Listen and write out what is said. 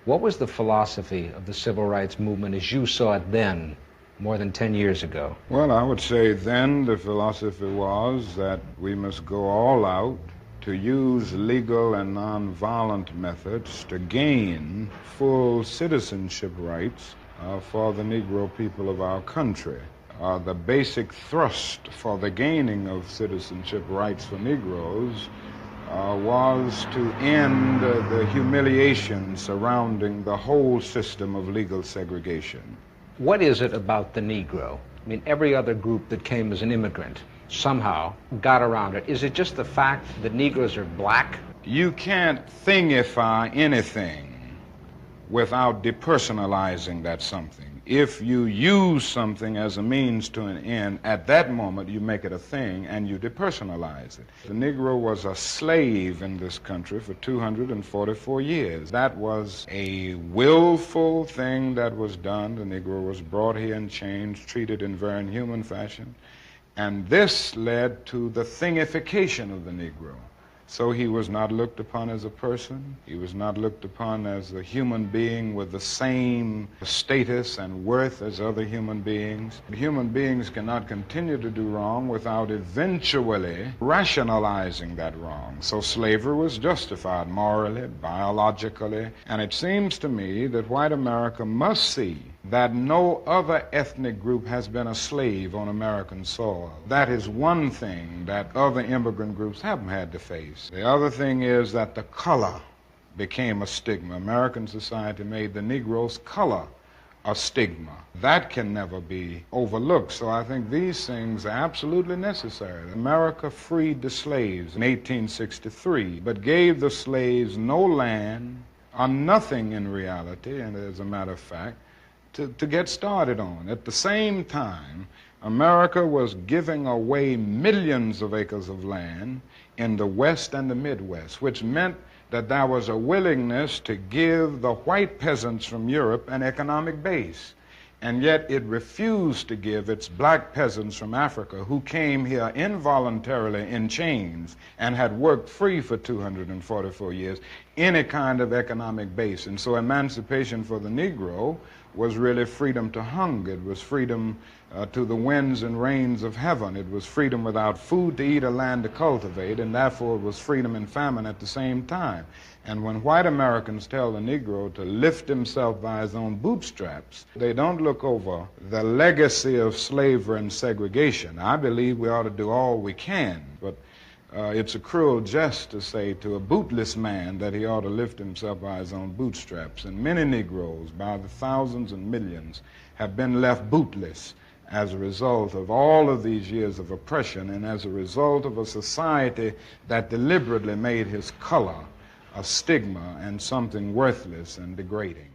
What was the philosophy of the civil rights movement as you saw it then, more than 10 years ago? Well, I would say then the philosophy was that we must go all out to use legal and nonviolent methods to gain full citizenship rights for the Negro people of our country. The basic thrust for the gaining of citizenship rights for Negroes was to end the humiliation surrounding the whole system of legal segregation. What is it about the Negro? I mean, every other group that came as an immigrant somehow got around it. Is it just the fact that Negroes are black? You can't thingify anything without depersonalizing that something. If you use something as a means to an end, at that moment you make it a thing and you depersonalize it. The Negro was a slave in this country for 244 years. That was a willful thing that was done. The Negro was brought here in chains, treated in very inhuman fashion, and this led to the thingification of the Negro. So he was not looked upon as a person. He was not looked upon as a human being with the same status and worth as other human beings. Human beings cannot continue to do wrong without eventually rationalizing that wrong. So slavery was justified morally, biologically, and it seems to me that white America must see that no other ethnic group has been a slave on American soil. That is one thing that other immigrant groups haven't had to face. The other thing is that the color became a stigma. American society made the Negro's color a stigma. That can never be overlooked. So I think these things are absolutely necessary. America freed the slaves in 1863, but gave the slaves no land or nothing in reality, and as a matter of fact, to get started on. At the same time, America was giving away millions of acres of land in the West and the Midwest, which meant that there was a willingness to give the white peasants from Europe an economic base. And yet it refused to give its black peasants from Africa, who came here involuntarily in chains and had worked free for 244 years, any kind of economic base. And so emancipation for the Negro was really freedom to hunger. It was freedom to the winds and rains of heaven. It was freedom without food to eat or land to cultivate, and therefore it was freedom and famine at the same time. And when white Americans tell the Negro to lift himself by his own bootstraps, they don't look over the legacy of slavery and segregation. I believe we ought to do all we can, but it's a cruel jest to say to a bootless man that he ought to lift himself by his own bootstraps. And many Negroes, by the thousands and millions, have been left bootless as a result of all of these years of oppression and as a result of a society that deliberately made his color a stigma and something worthless and degrading.